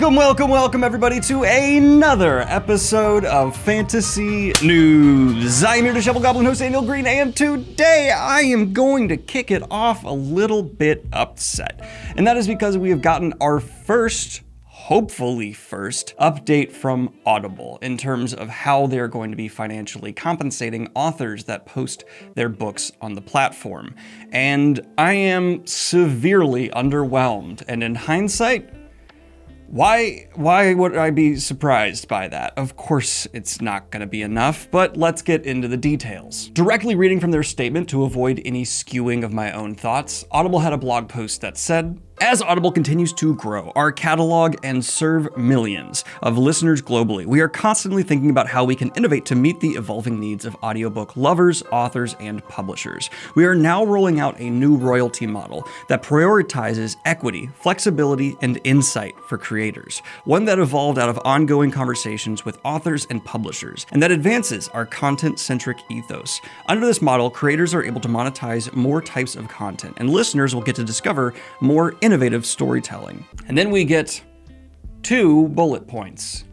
Welcome everybody to another episode of Fantasy News. I am your Disheveled Goblin host, Daniel Green, and today I am going to kick it off a little bit upset. And that is because we have gotten our hopefully first, update from Audible in terms of how they're going to be financially compensating authors that post their books on the platform. And I am severely underwhelmed, and in hindsight, why would I be surprised by that? Of course it's not going to be enough, but let's get into the details. Directly reading from their statement to avoid any skewing of my own thoughts, Audible had a blog post that said, "As Audible continues to grow our catalog and serve millions of listeners globally, we are constantly thinking about how we can innovate to meet the evolving needs of audiobook lovers, authors, and publishers. We are now rolling out a new royalty model that prioritizes equity, flexibility, and insight for creators, one that evolved out of ongoing conversations with authors and publishers, and that advances our content-centric ethos. Under this model, creators are able to monetize more types of content, and listeners will get to discover more innovative storytelling." And then we get 2 bullet points.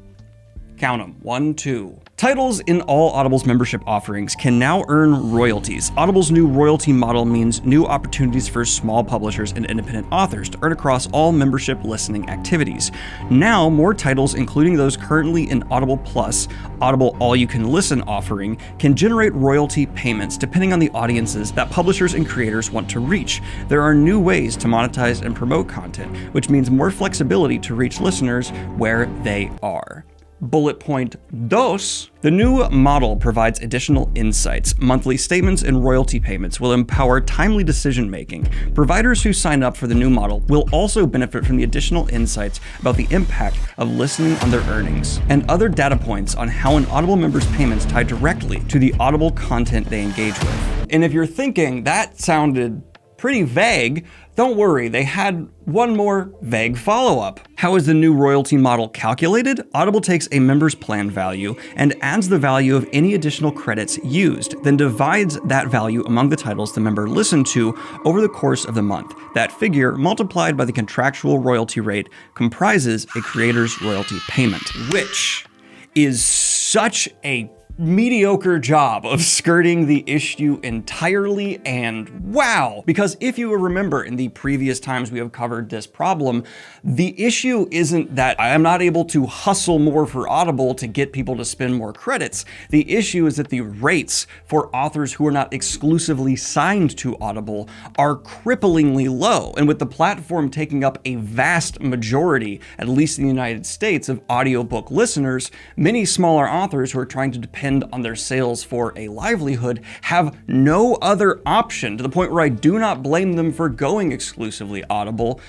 Count them, 1, 2. Titles in all Audible's membership offerings can now earn royalties. Audible's new royalty model means new opportunities for small publishers and independent authors to earn across all membership listening activities. Now, more titles, including those currently in Audible Plus, Audible All-You-Can-Listen offering, can generate royalty payments depending on the audiences that publishers and creators want to reach. There are new ways to monetize and promote content, which means more flexibility to reach listeners where they are. Bullet point 2. The new model provides additional insights. Monthly statements and royalty payments will empower timely decision-making. Providers who sign up for the new model will also benefit from the additional insights about the impact of listening on their earnings, and other data points on how an Audible member's payments tie directly to the Audible content they engage with. And if you're thinking that sounded pretty vague, don't worry, they had one more vague follow-up. How is the new royalty model calculated? Audible takes a member's plan value and adds the value of any additional credits used, then divides that value among the titles the member listened to over the course of the month. That figure, multiplied by the contractual royalty rate, comprises a creator's royalty payment, which is such a mediocre job of skirting the issue entirely, and wow! Because if you remember in the previous times we have covered this problem, the issue isn't that I am not able to hustle more for Audible to get people to spend more credits. The issue is that the rates for authors who are not exclusively signed to Audible are cripplingly low, and with the platform taking up a vast majority, at least in the United States, of audiobook listeners, many smaller authors who are trying to depend on their sales for a livelihood have no other option, to the point where I do not blame them for going exclusively Audible,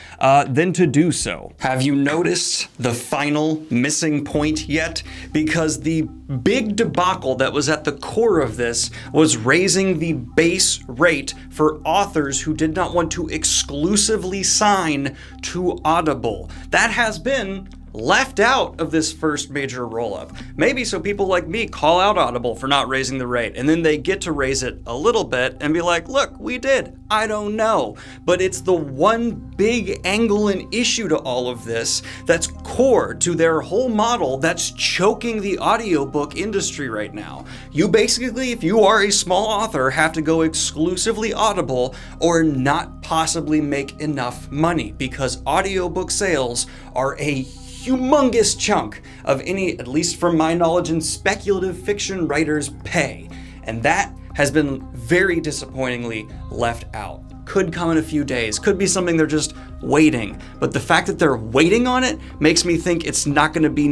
than to do so. Have you noticed the final missing point yet? Because the big debacle that was at the core of this was raising the base rate for authors who did not want to exclusively sign to Audible. That has been left out of this first major roll-up. Maybe so people like me call out Audible for not raising the rate, and then they get to raise it a little bit and be like, look, we did. I don't know. But it's the one big angle and issue to all of this that's core to their whole model that's choking the audiobook industry right now. You basically, if you are a small author, have to go exclusively Audible or not possibly make enough money, because audiobook sales are a humongous chunk of any, at least from my knowledge, and speculative fiction writers' pay. And that has been very disappointingly left out. Could come in a few days, could be something they're just waiting. But the fact that they're waiting on it makes me think it's not gonna be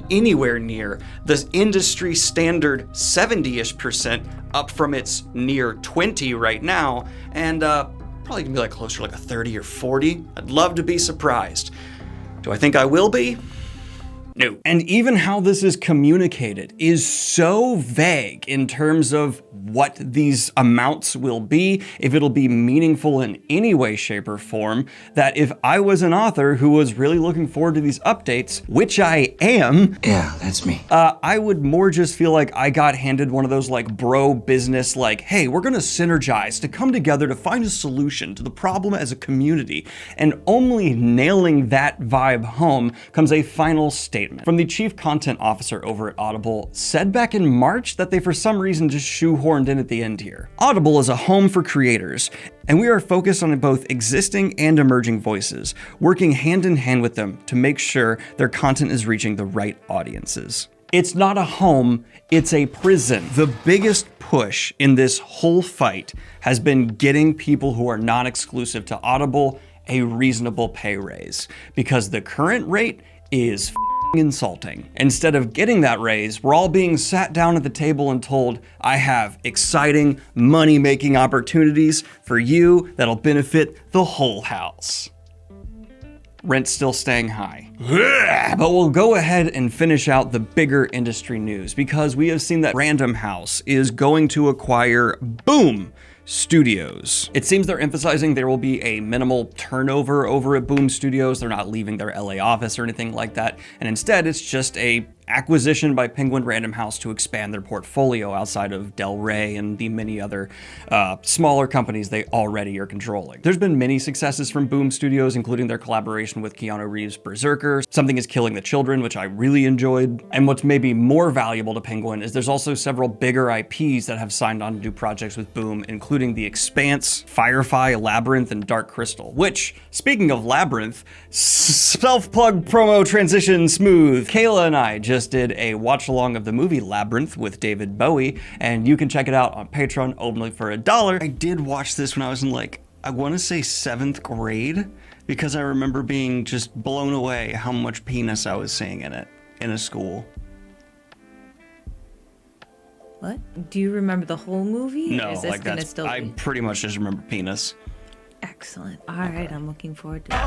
anywhere near the industry standard 70-ish% up from its near 20 right now. And probably gonna be like closer to like a 30 or 40. I'd love to be surprised. Do I think I will be? No. And even how this is communicated is so vague in terms of what these amounts will be, if it'll be meaningful in any way, shape, or form, that if I was an author who was really looking forward to these updates, which I am. Yeah, that's me. I would more just feel like I got handed one of those like bro business, like, hey, we're gonna synergize to come together to find a solution to the problem as a community. And only nailing that vibe home comes a final statement from the chief content officer over at Audible, said back in March that they for some reason just shoehorned in at the end here. Audible is a home for creators, and we are focused on both existing and emerging voices, working hand in hand with them to make sure their content is reaching the right audiences. It's not a home, it's a prison. The biggest push in this whole fight has been getting people who are non-exclusive to Audible a reasonable pay raise, because the current rate is insulting. Instead of getting that raise, we're all being sat down at the table and told, I have exciting money-making opportunities for you that'll benefit the whole house. Rent's still staying high. But we'll go ahead and finish out the bigger industry news, because we have seen that Random House is going to acquire Boom Studios. It seems they're emphasizing there will be a minimal turnover over at Boom Studios. They're not leaving their LA office or anything like that. And instead, it's just a acquisition by Penguin Random House to expand their portfolio outside of Del Rey and the many other smaller companies they already are controlling. There's been many successes from Boom Studios, including their collaboration with Keanu Reeves' Berserker, Something is Killing the Children, which I really enjoyed. And what's maybe more valuable to Penguin is there's also several bigger IPs that have signed on to do projects with Boom, including The Expanse, Firefly, Labyrinth, and Dark Crystal, which, speaking of Labyrinth, self-plug promo transition smooth. Kayla and I just did a watch along of the movie Labyrinth with David Bowie, and you can check it out on Patreon only for $1. I did watch this when I was in I want to say 7th grade, because I remember being just blown away how much penis I was seeing in it in a school. What? Do you remember the whole movie? No, or is this like gonna that's, still I be... pretty much just remember penis. Excellent. All right, I'm looking forward to it.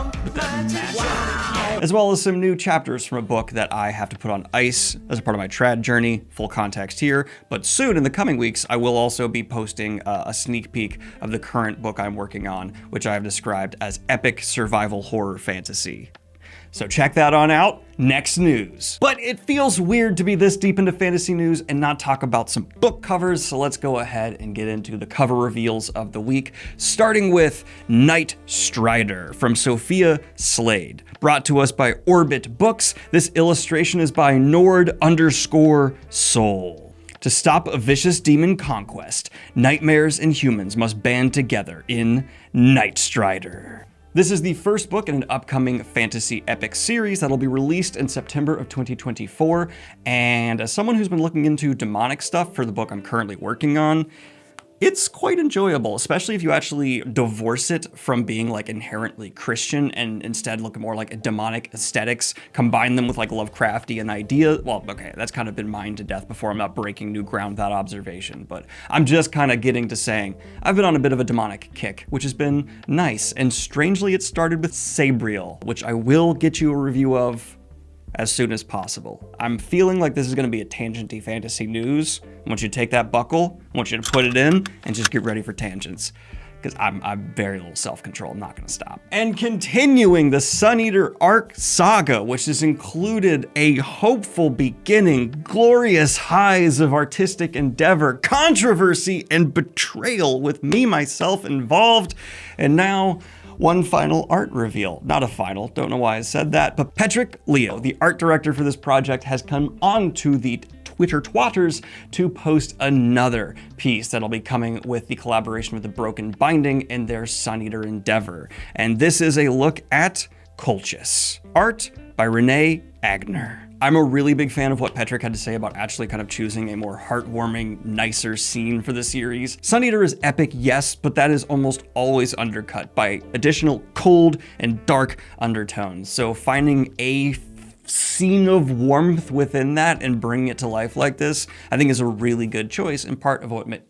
Wow. As well as some new chapters from a book that I have to put on ice as a part of my trad journey. Full context here, but soon in the coming weeks, I will also be posting a sneak peek of the current book I'm working on, which I have described as epic survival horror fantasy. So check that on out. Next news. But it feels weird to be this deep into fantasy news and not talk about some book covers, so let's go ahead and get into the cover reveals of the week, starting with NightStrider from Sophia Slade. Brought to us by Orbit Books, this illustration is by Nord_Soul. To stop a vicious demon conquest, nightmares and humans must band together in NightStrider. This is the first book in an upcoming fantasy epic series that'll be released in September of 2024. And as someone who's been looking into demonic stuff for the book I'm currently working on, it's quite enjoyable, especially if you actually divorce it from being inherently Christian and instead look more like demonic aesthetics, combine them with Lovecraftian idea. Well, okay, that's kind of been mined to death before. I'm not breaking new ground with that observation, but I'm just kind of getting to saying I've been on a bit of a demonic kick, which has been nice. And strangely, it started with Sabriel, which I will get you a review of as soon as possible. I'm feeling like this is going to be a tangenty fantasy news. I want you to take that buckle, I want you to put it in, and just get ready for tangents. Because I'm very little self-control, I'm not going to stop. And continuing the Suneater Art saga, which has included a hopeful beginning, glorious highs of artistic endeavor, controversy, and betrayal with me, myself involved, and now one final art reveal. Not a final, don't know why I said that, but Patrick Leo, the art director for this project, has come on to the Twitter twatters to post another piece that'll be coming with the collaboration with the Broken Binding in their Suneater endeavor. And this is a look at Colchis, art by Renee Agner. I'm a really big fan of what Patrick had to say about actually kind of choosing a more heartwarming, nicer scene for the series. Suneater is epic, yes, but that is almost always undercut by additional cold and dark undertones. So finding a scene of warmth within that and bringing it to life like this, I think is a really good choice, and part of what makes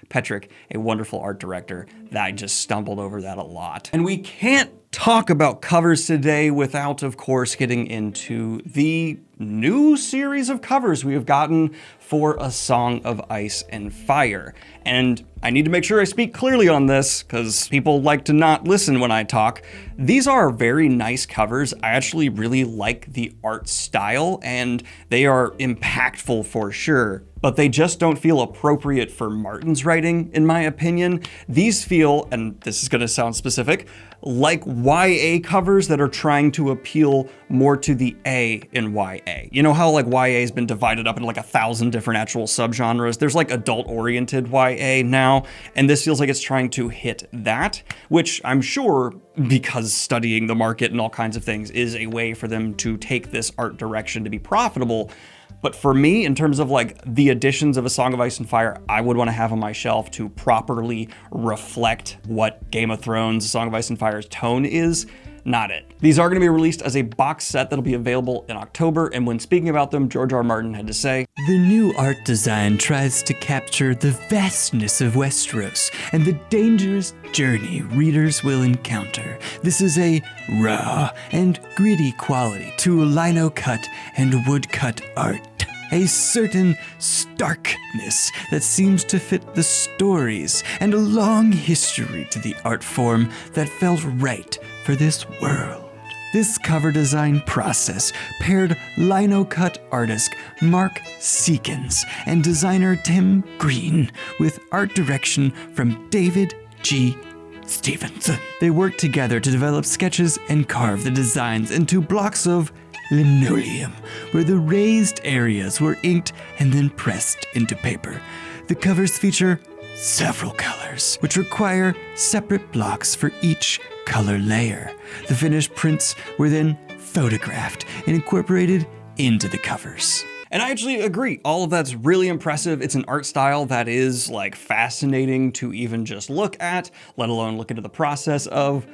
Patrick a wonderful art director. That I just stumbled over that a lot. And we can't talk about covers today without, of course, getting into the new series of covers we have gotten for A Song of Ice and Fire. And I need to make sure I speak clearly on this because people like to not listen when I talk. These are very nice covers. I actually really like the art style and they are impactful for sure, but they just don't feel appropriate for Martin's writing, in my opinion. These feel, and this is gonna sound specific, like YA covers that are trying to appeal more to the A in YA. You know how like YA has been divided up into like 1,000 different actual subgenres? There's like adult-oriented YA now, and this feels like it's trying to hit that, which I'm sure, because studying the market and all kinds of things, is a way for them to take this art direction to be profitable. But for me, in terms of like the editions of A Song of Ice and Fire, I would want to have on my shelf to properly reflect what Game of Thrones, A Song of Ice and Fire's tone is. Not it. These are going to be released as a box set that'll be available in October, and when speaking about them, George R. R. Martin had to say, "The new art design tries to capture the vastness of Westeros and the dangerous journey readers will encounter. This is a raw and gritty quality to lino-cut and woodcut art. A certain starkness that seems to fit the stories and a long history to the art form that felt right for this world." This cover design process paired lino-cut artist Mark Seekins and designer Tim Green with art direction from David G. Stevenson. They worked together to develop sketches and carve the designs into blocks of linoleum, where the raised areas were inked and then pressed into paper. The covers feature several colors, which require separate blocks for each color layer. The finished prints were then photographed and incorporated into the covers. And I actually agree, all of that's really impressive. It's an art style that is like fascinating to even just look at, let alone look into the process of.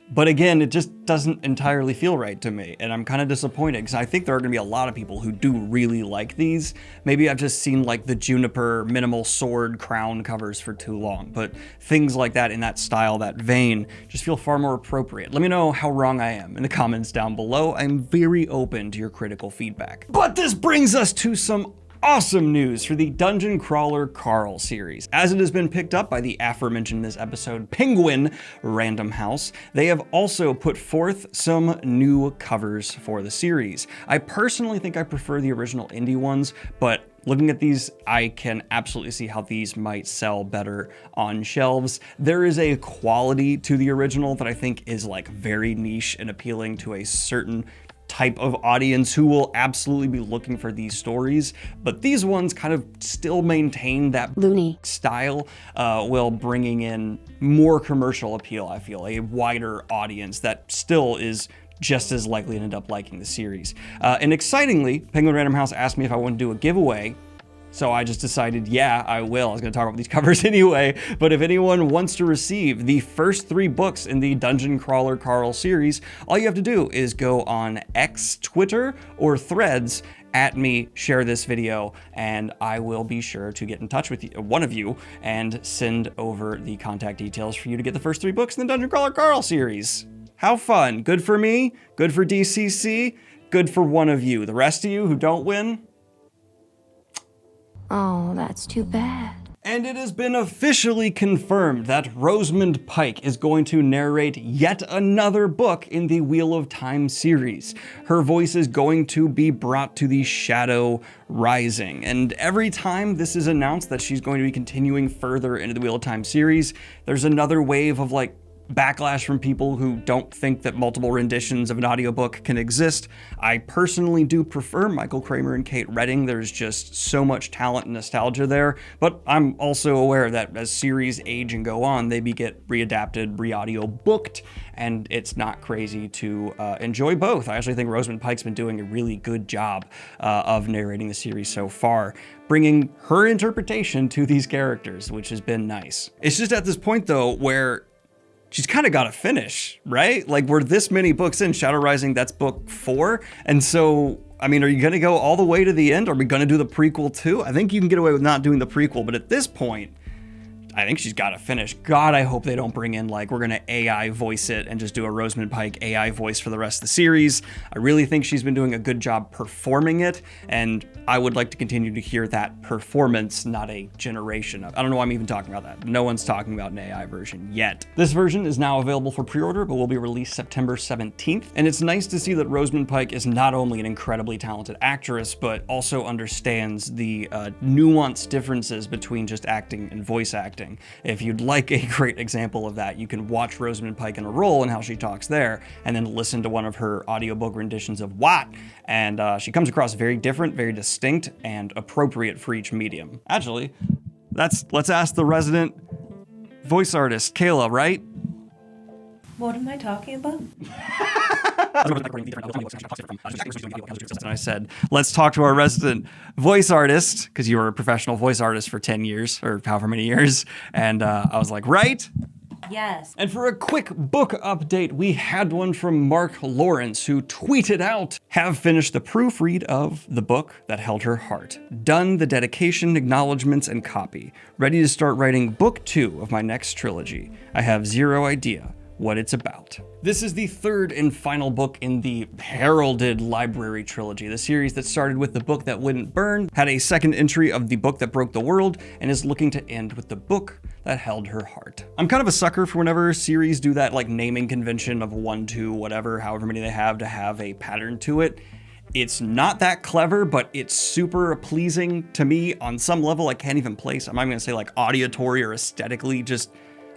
But again, it just doesn't entirely feel right to me, and I'm kind of disappointed because I think there are going to be a lot of people who do really like these. Maybe I've just seen like the Juniper minimal sword crown covers for too long, but things like that in that style, that vein, just feel far more appropriate. Let me know how wrong I am in the comments down below. I'm very open to your critical feedback. But this brings us to some awesome news for the Dungeon Crawler Carl series. As it has been picked up by the aforementioned in this episode, Penguin Random House, they have also put forth some new covers for the series. I personally think I prefer the original indie ones, but looking at these, I can absolutely see how these might sell better on shelves. There is a quality to the original that I think is like very niche and appealing to a certain type of audience who will absolutely be looking for these stories, but these ones kind of still maintain that loony style while bringing in more commercial appeal, I feel, a wider audience that still is just as likely to end up liking the series. And excitingly, Penguin Random House asked me if I wanted to do a giveaway, so I just decided, yeah, I will. I was gonna talk about these covers anyway, but if anyone wants to receive the first 3 books in the Dungeon Crawler Carl series, all you have to do is go on X, Twitter, or Threads, at me, share this video, and I will be sure to get in touch with you, one of you, and send over the contact details for you to get the first 3 books in the Dungeon Crawler Carl series. How fun. Good for me, good for DCC, good for one of you. The rest of you who don't win, Oh, that's too bad. and it has been officially confirmed that Rosamund Pike is going to narrate yet another book in the Wheel of Time series. Her voice is going to be brought to the Shadow Rising, and every time this is announced that she's going to be continuing further into the Wheel of Time series, there's another wave of like backlash from people who don't think that multiple renditions of an audiobook can exist. I personally do prefer Michael Kramer and Kate Redding. There's just so much talent and nostalgia there, but I'm also aware that as series age and go on, they get readapted, re-audio booked, and it's not crazy to enjoy both. I actually think Rosamund Pike's been doing a really good job of narrating the series so far, bringing her interpretation to these characters, which has been nice. It's just at this point though, where she's kind of got to finish, right? Like we're this many books in. Shadow Rising, that's book 4. And so, I mean, are you going to go all the way to the end? Are we going to do the prequel too? I think you can get away with not doing the prequel, but at this point, I think she's got to finish. God, I hope they don't bring in like, we're going to AI voice it and just do a Rosamund Pike AI voice for the rest of the series. I really think she's been doing a good job performing it, and I would like to continue to hear that performance, not a generation of. I don't know why I'm even talking about that. No one's talking about an AI version yet. This version is now available for pre-order, but will be released September 17th. And it's nice to see that Rosamund Pike is not only an incredibly talented actress, but also understands the nuanced differences between just acting and voice acting. If you'd like a great example of that, you can watch Rosamund Pike in a role and how she talks there, and then listen to one of her audiobook renditions of What, and she comes across very different, very distinct, and appropriate for each medium. Actually, let's ask the resident voice artist, Kayla, right? What am I talking about? And I said, let's talk to our resident voice artist, because you were a professional voice artist for 10 years, or however many years. And I was like, right? Yes. And for a quick book update, we had one from Mark Lawrence, who tweeted out, have finished the proofread of the book that held her heart. Done the dedication, acknowledgements, and copy. Ready to start writing book 2 of my next trilogy. I have zero idea what it's about. This is the third and final book in the heralded library trilogy, the series that started with the book that wouldn't burn, had a second entry of the book that broke the world, and is looking to end with the book that held her heart. I'm kind of a sucker for whenever series do that like naming convention of 1, 2, whatever, however many they have to have a pattern to it. It's not that clever, but it's super pleasing to me on some level I can't even place. I'm not gonna say like auditory or aesthetically, just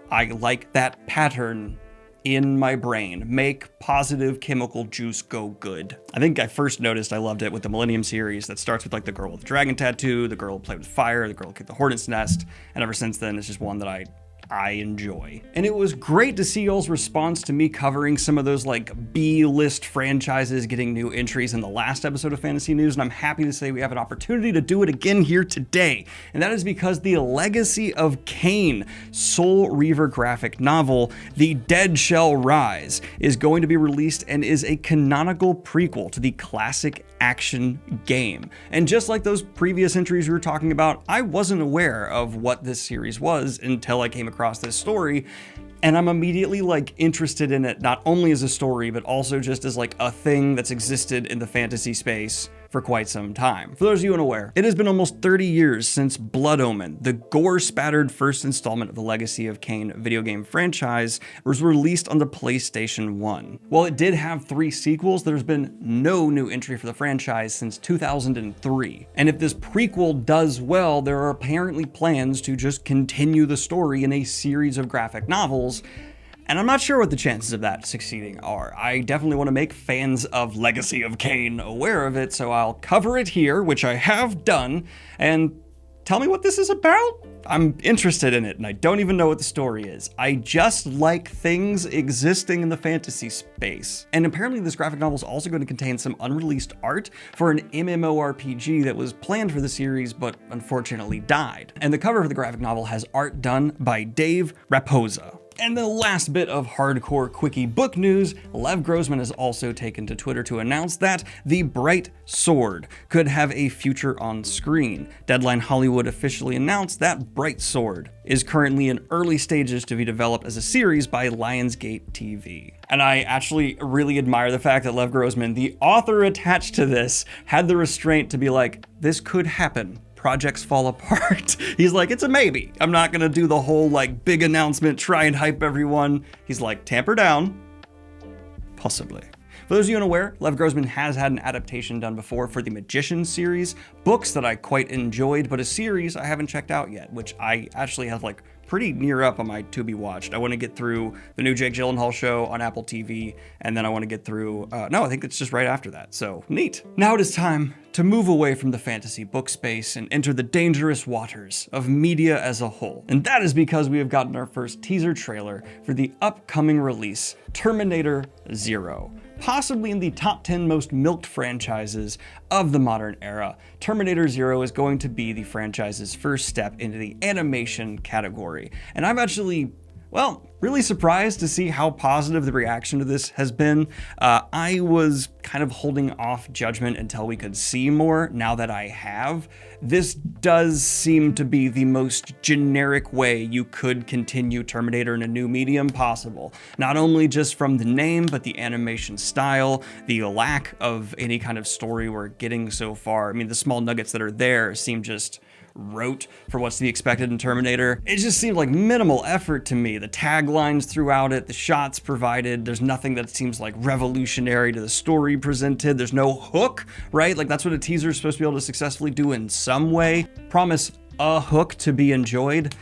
I like that pattern in my brain. Make positive chemical juice go good. I think I first noticed I loved it with the Millennium series that starts with like the girl with the dragon tattoo, the girl who played with fire, the girl who kicked the hornet's nest, and ever since then it's just one that I enjoy. And it was great to see y'all's response to me covering some of those like B-list franchises getting new entries in the last episode of Fantasy News, and I'm happy to say we have an opportunity to do it again here today. And that is because the Legacy of Kain Soul Reaver graphic novel, The Dead Shall Rise, is going to be released and is a canonical prequel to the classic action game. And just like those previous entries we were talking about, I wasn't aware of what this series was until I came across this story, and I'm immediately like interested in it, not only as a story, but also just as like a thing that's existed in the fantasy space for quite some time. For those of you unaware, it has been almost 30 years since Blood Omen, the gore-spattered first installment of the Legacy of Kain video game franchise, was released on the PlayStation 1. While it did have 3 sequels, there's been no new entry for the franchise since 2003. And if this prequel does well, there are apparently plans to just continue the story in a series of graphic novels, and I'm not sure what the chances of that succeeding are. I definitely want to make fans of Legacy of Kain aware of it, so I'll cover it here, which I have done, and tell me what this is about? I'm interested in it, and I don't even know what the story is. I just like things existing in the fantasy space. And apparently this graphic novel is also going to contain some unreleased art for an MMORPG that was planned for the series, but unfortunately died. And the cover of the graphic novel has art done by Dave Raposa. And the last bit of hardcore quickie book news, Lev Grossman has also taken to Twitter to announce that The Bright Sword could have a future on screen. Deadline Hollywood officially announced that Bright Sword is currently in early stages to be developed as a series by Lionsgate TV. And I actually really admire the fact that Lev Grossman, the author attached to this, had the restraint to be like, this could happen. Projects fall apart. He's like, it's a maybe. I'm not gonna do the whole like big announcement, try and hype everyone. He's like, tamper down. Possibly. For those of you unaware, Lev Grossman has had an adaptation done before for the Magician series, books that I quite enjoyed, but a series I haven't checked out yet, which I actually have like pretty near up on my to be watched. I want to get through the new Jake Gyllenhaal show on Apple TV, and then I want to get through, no, I think it's just right after that, so neat. Now it is time to move away from the fantasy book space and enter the dangerous waters of media as a whole. And that is because we have gotten our first teaser trailer for the upcoming release, Terminator Zero. Possibly in the top 10 most milked franchises of the modern era, Terminator Zero is going to be the franchise's first step into the animation category. And I've actually Well, really surprised to see how positive the reaction to this has been. I was kind of holding off judgment until we could see more. Now that I have, this does seem to be the most generic way you could continue Terminator in a new medium possible. Not only just from the name, but the animation style, the lack of any kind of story we're getting so far. I mean, the small nuggets that are there seem just rote for what's to be expected in Terminator. It just seemed like minimal effort to me. The taglines throughout it, the shots provided, there's nothing that seems like revolutionary to the story presented. There's no hook, right? Like that's what a teaser is supposed to be able to successfully do in some way. Promise a hook to be enjoyed.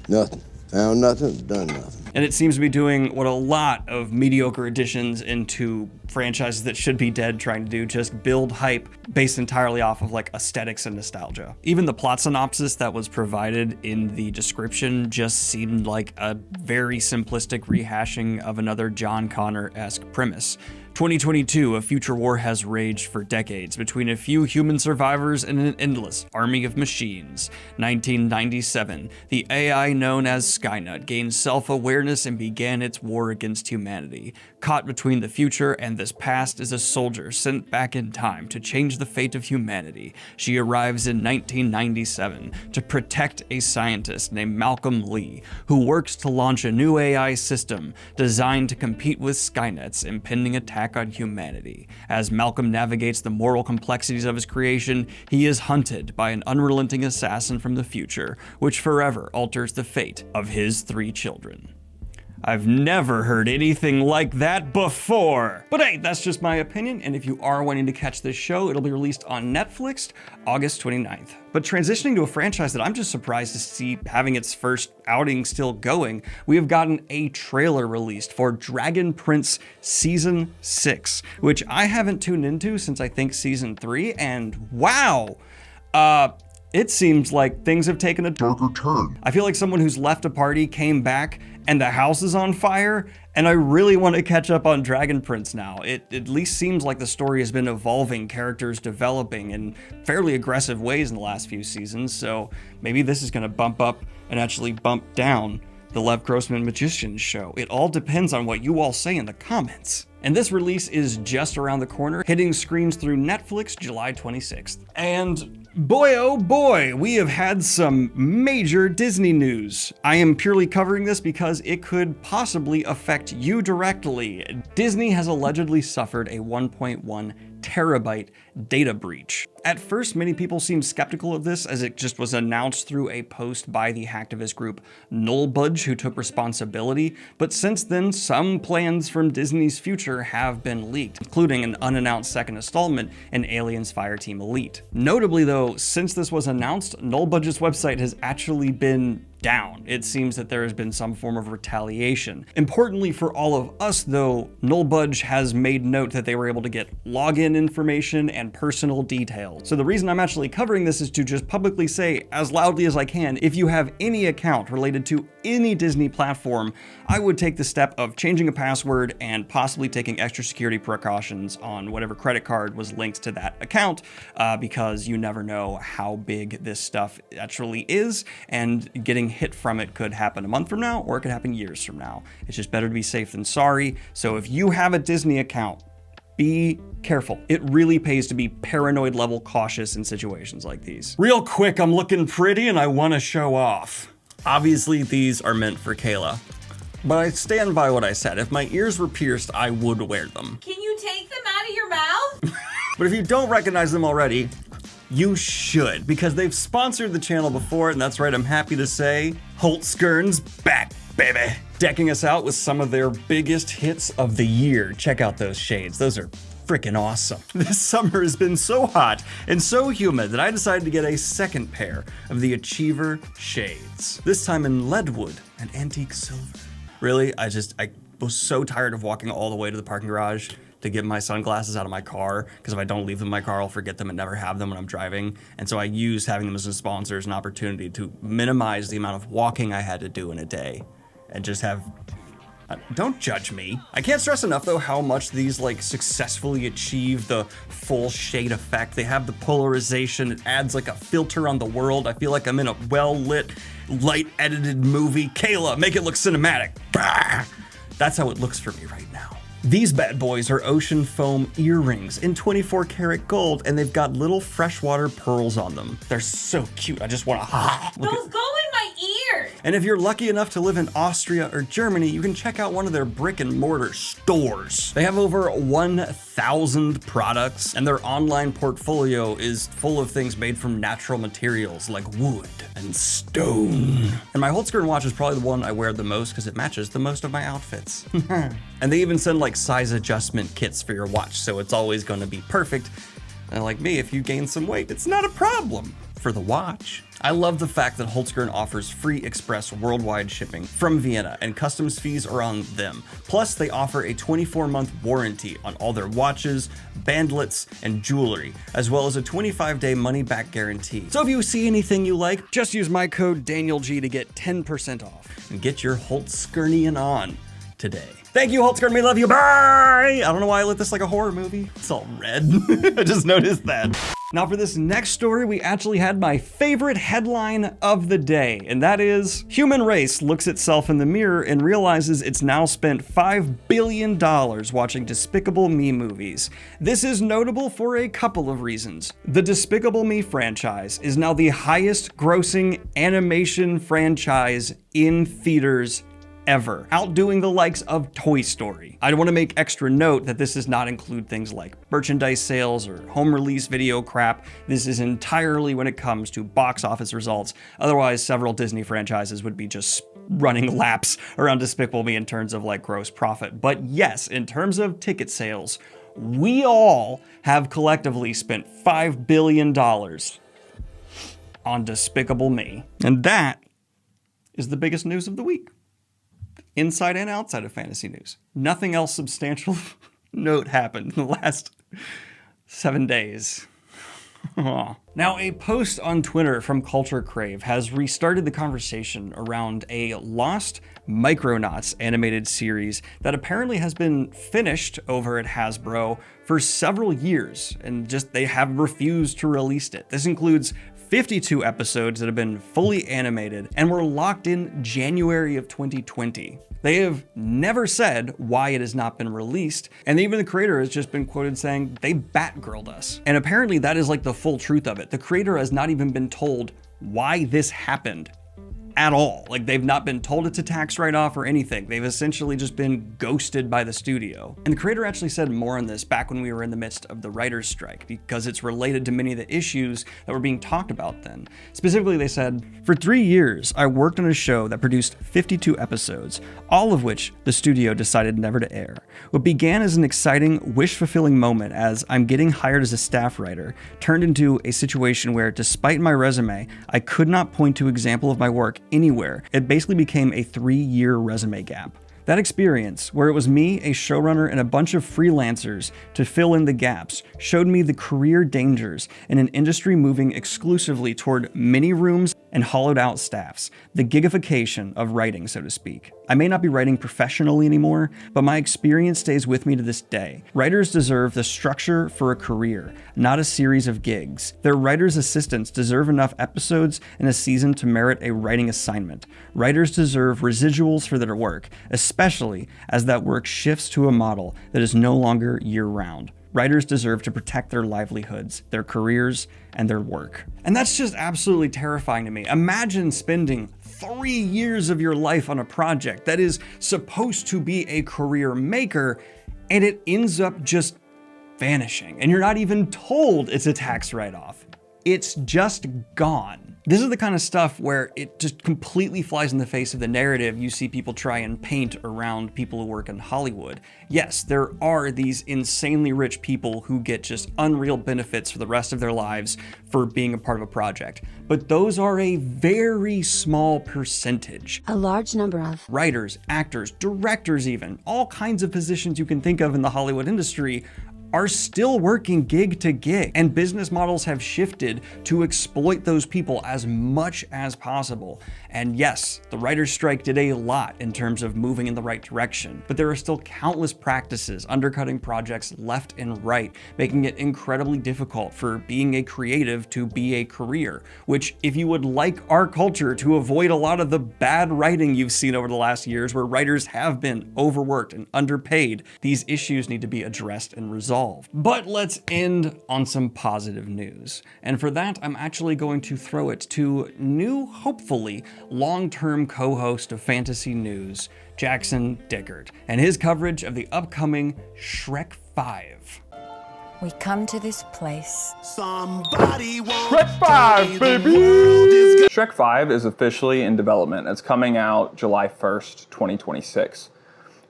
Nothing. Found nothing, done nothing. And it seems to be doing what a lot of mediocre additions into franchises that should be dead trying to do, just build hype based entirely off of like aesthetics and nostalgia. Even the plot synopsis that was provided in the description just seemed like a very simplistic rehashing of another John Connor-esque premise. 2022, a future war has raged for decades between a few human survivors and an endless army of machines. 1997, the AI known as Skynet gained self-awareness and began its war against humanity. Caught between the future and this past is a soldier sent back in time to change the fate of humanity. She arrives in 1997 to protect a scientist named Malcolm Lee, who works to launch a new AI system designed to compete with Skynet's impending attack on humanity. As Malcolm navigates the moral complexities of his creation, he is hunted by an unrelenting assassin from the future, which forever alters the fate of his 3 children. I've never heard anything like that before. But hey, that's just my opinion, and if you are wanting to catch this show, it'll be released on Netflix August 29th. But transitioning to a franchise that I'm just surprised to see having its first outing still going, we have gotten a trailer released for Dragon Prince Season 6, which I haven't tuned into since I think Season 3, and wow! It seems like things have taken a darker turn. I feel like someone who's left a party came back and the house is on fire, and I really want to catch up on Dragon Prince now. It at least seems like the story has been evolving, characters developing in fairly aggressive ways in the last few seasons, so maybe this is going to bump up and actually bump down the Lev Grossman Magicians show. It all depends on what you all say in the comments. And this release is just around the corner, hitting screens through Netflix July 26th. And boy, oh boy, we have had some major Disney news. I am purely covering this because it could possibly affect you directly. Disney has allegedly suffered a 1.1 terabyte data breach. At first, many people seemed skeptical of this as it just was announced through a post by the hacktivist group Nullbudge, who took responsibility, but since then, some plans from Disney's future have been leaked, including an unannounced second installment in Aliens Fireteam Elite. Notably though, since this was announced, Nullbudge's website has actually been down. It seems that there has been some form of retaliation. Importantly for all of us though, Nullbudge has made note that they were able to get login information and personal details. So the reason I'm actually covering this is to just publicly say as loudly as I can, if you have any account related to any Disney platform, I would take the step of changing a password and possibly taking extra security precautions on whatever credit card was linked to that account, because you never know how big this stuff actually is, and getting hit from it could happen a month from now, or it could happen years from now. It's just better to be safe than sorry. So if you have a Disney account, be careful. It really pays to be paranoid level cautious in situations like these. Real quick, I'm looking pretty and I want to show off. Obviously, these are meant for Kayla, but I stand by what I said. If my ears were pierced, I would wear them. Can you take them out of your mouth? But if you don't recognize them already, you should, because they've sponsored the channel before, and that's right, I'm happy to say, Holzkern's back, baby. Decking us out with some of their biggest hits of the year. Check out those shades, those are freaking awesome. This summer has been so hot and so humid that I decided to get a second pair of the Achiever shades. This time in leadwood and antique silver. Really, I was so tired of walking all the way to the parking garage to get my sunglasses out of my car, because if I don't leave them in my car, I'll forget them and never have them when I'm driving. And so I used having them as a sponsor as an opportunity to minimize the amount of walking I had to do in a day and just have Don't judge me. I can't stress enough though how much these like successfully achieve the full shade effect. They have the polarization. It adds like a filter on the world. I feel like I'm in a well-lit, light-edited movie. Kayla, make it look cinematic. Bah! That's how it looks for me right now. These bad boys are ocean foam earrings in 24 karat gold, and they've got little freshwater pearls on them. They're so cute. I just want to Those go in my ears. And if you're lucky enough to live in Austria or Germany, you can check out one of their brick and mortar stores. They have over 1,000 products, and their online portfolio is full of things made from natural materials like wood and stone. And my Holzkern watch is probably the one I wear the most because it matches the most of my outfits. And they even send like size adjustment kits for your watch, so it's always going to be perfect. And like me, if you gain some weight, it's not a problem for the watch. I love the fact that Holzkern offers free express worldwide shipping from Vienna, and customs fees are on them. Plus, they offer a 24-month warranty on all their watches, bandlets, and jewelry, as well as a 25-day money-back guarantee. So if you see anything you like, just use my code danielg to get 10% off and get your Holzkernian on today. Thank you, Holzkern. We love you. Bye! I don't know why I lit this like a horror movie. It's all red. I just noticed that. Now for this next story, we actually had my favorite headline of the day, and that is, human race looks itself in the mirror and realizes it's now spent $5 billion watching Despicable Me movies. This is notable for a couple of reasons. The Despicable Me franchise is now the highest grossing animation franchise in theaters ever, outdoing the likes of Toy Story. I want to make extra note that this does not include things like merchandise sales or home release video crap. This is entirely when it comes to box office results. Otherwise, several Disney franchises would be just running laps around Despicable Me in terms of like gross profit. But yes, in terms of ticket sales, we all have collectively spent $5 billion on Despicable Me. And that is the biggest news of the week. Inside and outside of fantasy news. Nothing else substantial note happened in the last 7 days. Now, a post on Twitter from Culture Crave has restarted the conversation around a lost Micronauts animated series that apparently has been finished over at Hasbro for several years, and just they have refused to release it. This includes 52 episodes that have been fully animated and were locked in January of 2020. They have never said why it has not been released, and even the creator has just been quoted saying they Batgirled us. And apparently that is like the full truth of it. The creator has not even been told why this happened at all. Like, they've not been told it's a tax write-off or anything. They've essentially just been ghosted by the studio. And the creator actually said more on this back when we were in the midst of the writer's strike, because it's related to many of the issues that were being talked about then. Specifically, they said, "For 3 years, I worked on a show that produced 52 episodes, all of which the studio decided never to air. What began as an exciting, wish-fulfilling moment as I'm getting hired as a staff writer turned into a situation where, despite my resume, I could not point to an example of my work anywhere. It basically became a 3-year resume gap. That experience, where it was me, a showrunner, and a bunch of freelancers to fill in the gaps, showed me the career dangers in an industry moving exclusively toward mini rooms and hollowed out staffs, the gigification of writing, so to speak. I may not be writing professionally anymore, but my experience stays with me to this day. Writers deserve the structure for a career, not a series of gigs. Their writer's assistants deserve enough episodes in a season to merit a writing assignment. Writers deserve residuals for their work, especially as that work shifts to a model that is no longer year-round. Writers deserve to protect their livelihoods, their careers, and their work." And that's just absolutely terrifying to me. Imagine spending 3 years of your life on a project that is supposed to be a career maker, and it ends up just vanishing. And you're not even told it's a tax write-off. It's just gone. This is the kind of stuff where it just completely flies in the face of the narrative you see people try and paint around people who work in Hollywood. Yes, there are these insanely rich people who get just unreal benefits for the rest of their lives for being a part of a project, but those are a very small percentage. A large number of Writers, actors, directors even, all kinds of positions you can think of in the Hollywood industry are still working gig to gig, and business models have shifted to exploit those people as much as possible. And yes, the writer's strike did a lot in terms of moving in the right direction, but there are still countless practices undercutting projects left and right, making it incredibly difficult for being a creative to be a career, which if you would like our culture to avoid a lot of the bad writing you've seen over the last years where writers have been overworked and underpaid, these issues need to be addressed and resolved. But let's end on some positive news. And for that, I'm actually going to throw it to new, hopefully, long-term co-host of Fantasy News, Jackson Dickert, and his coverage of the upcoming Shrek 5. We come to this place. Shrek 5, baby! Shrek 5 is officially in development. It's coming out July 1st, 2026.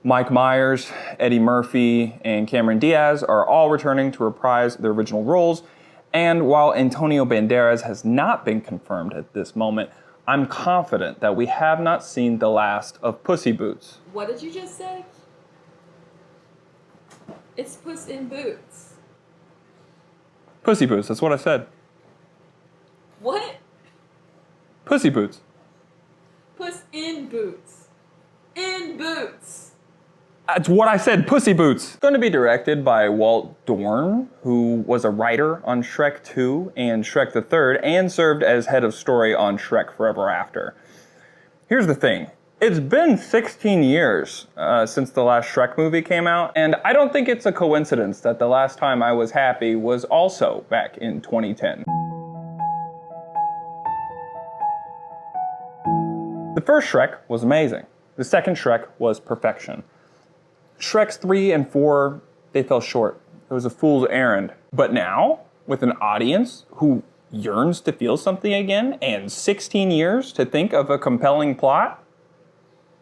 Mike Myers, Eddie Murphy, and Cameron Diaz are all returning to reprise their original roles. And while Antonio Banderas has not been confirmed at this moment, I'm confident that we have not seen the last of Pussy Boots. What did you just say? It's Puss in Boots. Pussy Boots, that's what I said. What? Pussy Boots. Puss in Boots. In Boots. That's what I said, Pussy Boots. It's going to be directed by Walt Dorn, who was a writer on Shrek 2 and Shrek the Third, and served as head of story on Shrek Forever After. Here's the thing. It's been 16 years since the last Shrek movie came out, and I don't think it's a coincidence that the last time I was happy was also back in 2010. The first Shrek was amazing. The second Shrek was perfection. Shreks 3 and 4, they fell short. It was a fool's errand. But now, with an audience who yearns to feel something again, and 16 years to think of a compelling plot,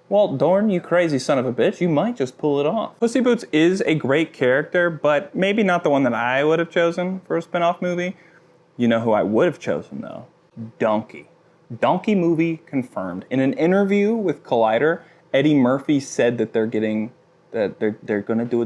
Walt Dorn, you crazy son of a bitch, you might just pull it off. Pussy Boots is a great character, but maybe not the one that I would have chosen for a spin-off movie. You know who I would have chosen, though? Donkey. Donkey movie confirmed. In an interview with Collider, Eddie Murphy said that they're going to do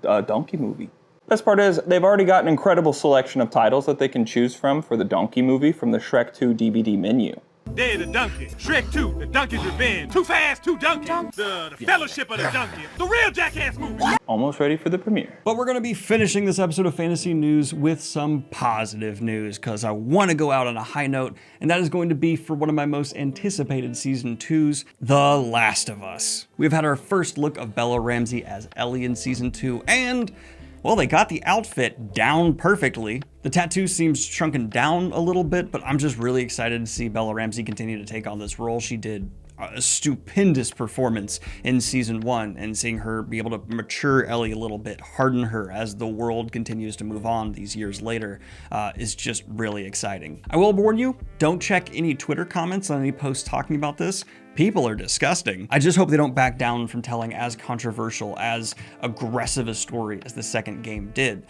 a Donkey movie. Best part is, they've already got an incredible selection of titles that they can choose from for the Donkey movie from the Shrek 2 DVD menu. Day of the Donkey, Shrek 2, The Donkey's Revenge, Too Fast, Too Donkey, the Fellowship of the Donkey, the real Jackass movie. Almost ready for the premiere. But we're going to be finishing this episode of Fantasy News with some positive news, because I want to go out on a high note, and that is going to be for one of my most anticipated Season 2's, The Last of Us. We've had our first look of Bella Ramsey as Ellie in Season 2, and well, they got the outfit down perfectly. The tattoo seems shrunken down a little bit, but I'm just really excited to see Bella Ramsey continue to take on this role. She did a stupendous performance in Season 1, and seeing her be able to mature Ellie a little bit, harden her as the world continues to move on these years later, is just really exciting. I will warn you, don't check any Twitter comments on any posts talking about this. People are disgusting. I just hope they don't back down from telling as controversial, as aggressive a story as the second game did.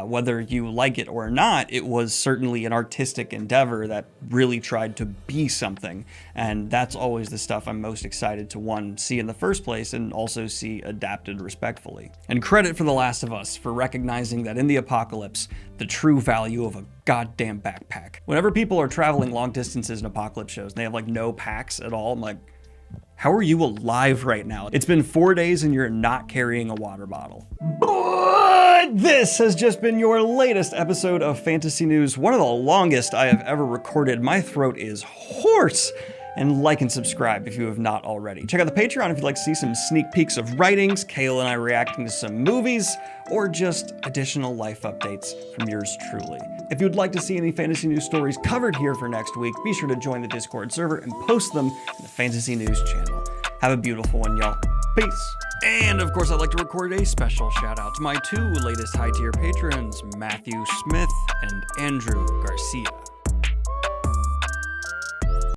Whether you like it or not, it was certainly an artistic endeavor that really tried to be something. And that's always the stuff I'm most excited to, one, see in the first place, and also see adapted respectfully. And credit for The Last of Us for recognizing that in the apocalypse, the true value of a goddamn backpack. Whenever people are traveling long distances in apocalypse shows and they have like no packs at all, I'm like, how are you alive right now? It's been 4 days and you're not carrying a water bottle. But this has just been your latest episode of Fantasy News, one of the longest I have ever recorded. My throat is hoarse. And like and subscribe if you have not already. Check out the Patreon if you'd like to see some sneak peeks of writings, Kayla and I reacting to some movies, or just additional life updates from yours truly. If you'd like to see any Fantasy News stories covered here for next week, be sure to join the Discord server and post them in the Fantasy News channel. Have a beautiful one, y'all. Peace. And of course, I'd like to record a special shout out to my two latest high tier patrons, Matthew Smith and Andrew Garcia.